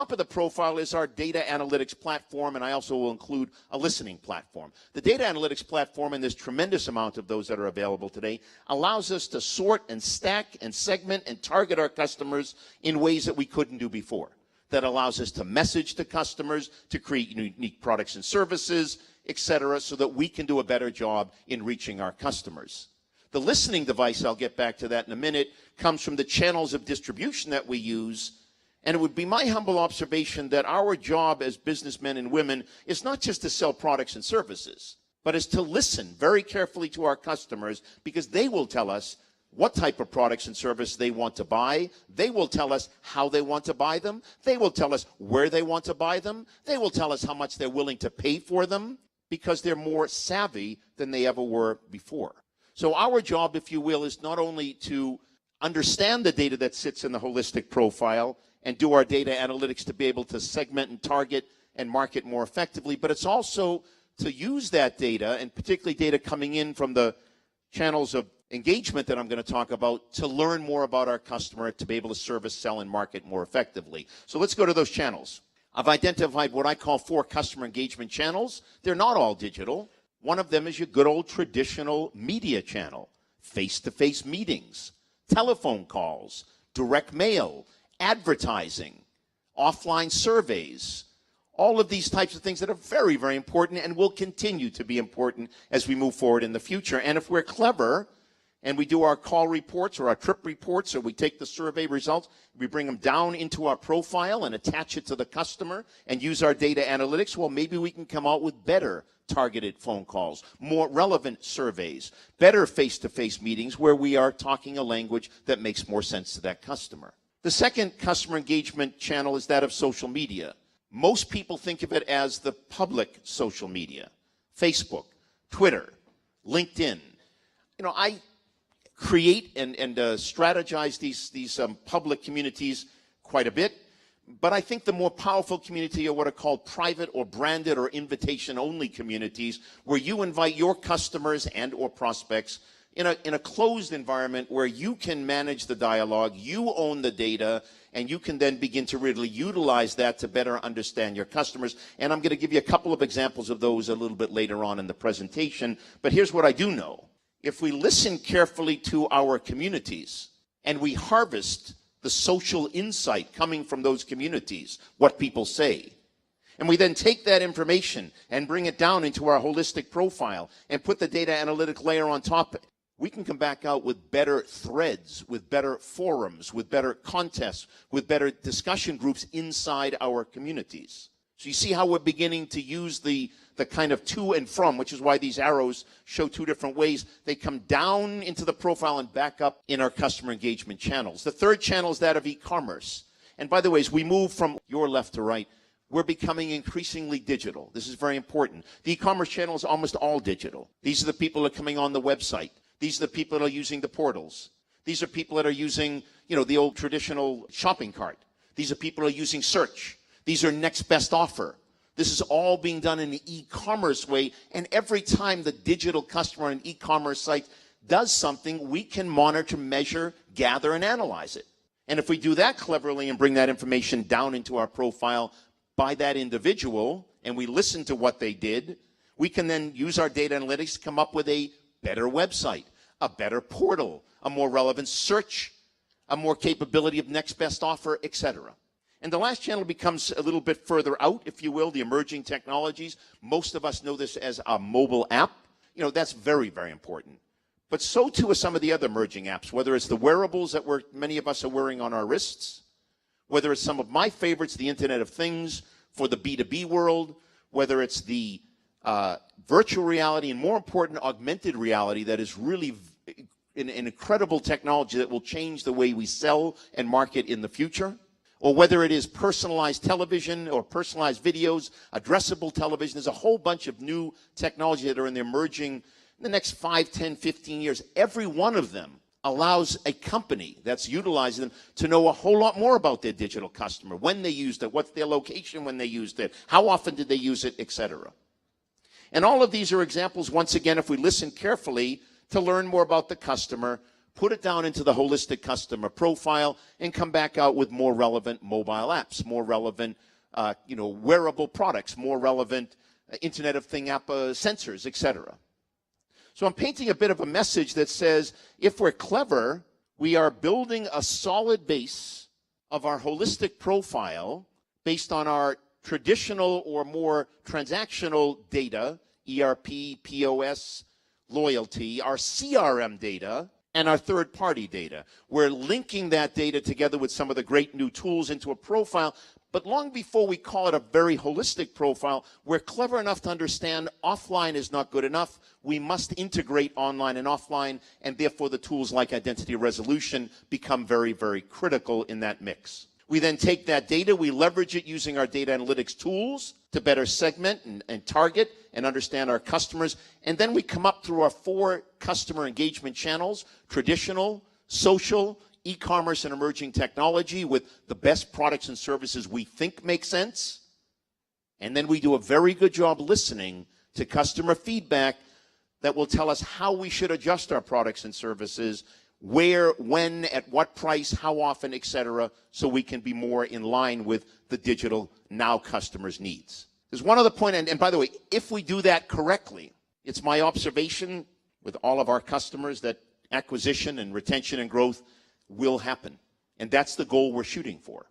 Top of the profile is our data analytics platform, and I also will include a listening platform. The data analytics platform, and there's tremendous amount of those that are available today, allows us to sort and stack and segment and target our customers in ways that we couldn't do before. That allows us to message to customers, to create unique products and services, etc., so that we can do a better job in reaching our customers. The listening device, I'll get back to that in a minute, comes from the channels of distribution that we use. And it would be my humble observation that our job as businessmen and women is not just to sell products and services, but is to listen very carefully to our customers, because they will tell us what type of products and services they want to buy. They will tell us how they want to buy them. They will tell us where they want to buy them. They will tell us how much they're willing to pay for them, because they're more savvy than they ever were before. So our job, if you will, is not only to understand the data that sits in the holistic profile and do our data analytics to be able to segment and target and market more effectively, but it's also to use that data, and particularly data coming in from the channels of engagement that I'm going to talk about, to learn more about our customer, to be able to service, sell, and market more effectively. So let's go to those channels. I've identified what I call 4 customer engagement channels. They're not all digital. One of them is your good old traditional media channel, face-to-face meetings, telephone calls, direct mail, advertising, offline surveys, all of these types of things that are very, very important and will continue to be important as we move forward in the future. And if we're clever and we do our call reports or our trip reports, or we take the survey results, we bring them down into our profile and attach it to the customer and use our data analytics, well, maybe we can come out with better targeted phone calls, more relevant surveys, better face-to-face meetings where we are talking a language that makes more sense to that customer. The second customer engagement channel is that of social media. Most people think of it as the public social media, Facebook, Twitter, LinkedIn. You know, I create and strategize these public communities quite a bit, but I think the more powerful community are what are called private or branded or invitation-only communities, where you invite your customers and or prospects in a closed environment where you can manage the dialogue, you own the data, and you can then begin to really utilize that to better understand your customers. And I'm going to give you a couple of examples of those a little bit later on in the presentation. But here's what I do know. If we listen carefully to our communities and we harvest the social insight coming from those communities, what people say, and we then take that information and bring it down into our holistic profile and put the data analytic layer on top, we can come back out with better threads, with better forums, with better contests, with better discussion groups inside our communities. So you see how we're beginning to use the kind of to and from, which is why these arrows show 2 different ways. They come down into the profile and back up in our customer engagement channels. The third channel is that of e-commerce. And by the way, as we move from your left to right, we're becoming increasingly digital. This is very important. The e-commerce channel is almost all digital. These are the people that are coming on the website. These are the people that are using the portals. These are people that are using, the old traditional shopping cart. These are people that are using search. These are next best offer. This is all being done in the e-commerce way. And every time the digital customer on an e-commerce site does something, we can monitor, measure, gather, and analyze it. And if we do that cleverly and bring that information down into our profile by that individual, and we listen to what they did, we can then use our data analytics to come up with a better website, a better portal, a more relevant search, a more capability of next best offer, etc. And the last channel becomes a little bit further out, if you will, the emerging technologies. Most of us know this as a mobile app. That's very, very important. But so too are some of the other emerging apps, whether it's the wearables that many of us are wearing on our wrists, whether it's some of my favorites, the Internet of Things for the B2B world, whether it's the virtual reality, and more important, augmented reality that is really an incredible technology that will change the way we sell and market in the future, or whether it is personalized television or personalized videos, addressable television. There's a whole bunch of new technology that are in the emerging in the next 5, 10, 15 years. Every one of them allows a company that's utilizing them to know a whole lot more about their digital customer, when they used it, what's their location when they used it, how often did they use it, etc. And all of these are examples, once again, if we listen carefully, to learn more about the customer, put it down into the holistic customer profile, and come back out with more relevant mobile apps, more relevant wearable products, more relevant Internet of Thing app sensors, etc. So I'm painting a bit of a message that says, if we're clever, we are building a solid base of our holistic profile based on our traditional or more transactional data, ERP, POS, loyalty, our CRM data, and our third-party data. We're linking that data together with some of the great new tools into a profile, but long before we call it a very holistic profile, we're clever enough to understand offline is not good enough. We must integrate online and offline, and therefore the tools like identity resolution become very, very critical in that mix. We then take that data, we leverage it using our data analytics tools to better segment and target and understand our customers. And then we come up through our 4 customer engagement channels: traditional, social, e-commerce, and emerging technology, with the best products and services we think make sense. And then we do a very good job listening to customer feedback that will tell us how we should adjust our products and services, where, when, at what price, how often, etc., so we can be more in line with the digital now customers' needs. There's one other point, and by the way, if we do that correctly, it's my observation with all of our customers that acquisition and retention and growth will happen. And that's the goal we're shooting for.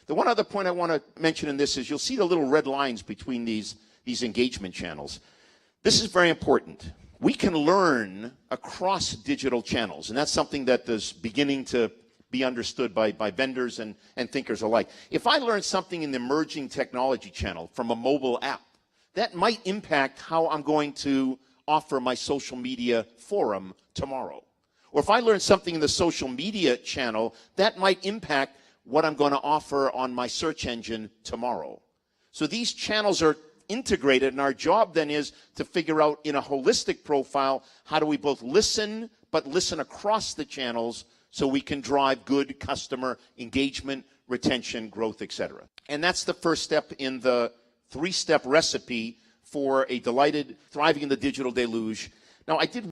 The one other point I want to mention in this is you'll see the little red lines between these engagement channels. This is very important. We can learn across digital channels, and that's something that is beginning to be understood by vendors and thinkers alike. If I learn something in the emerging technology channel from a mobile app, that might impact how I'm going to offer my social media forum tomorrow. Or if I learn something in the social media channel, that might impact what I'm going to offer on my search engine tomorrow. So these channels are integrated, and our job then is to figure out in a holistic profile, how do we both listen, but listen across the channels so we can drive good customer engagement, retention, growth, etc. And that's the first step in the 3-step recipe for a delighted, thriving in the digital deluge. Now, I did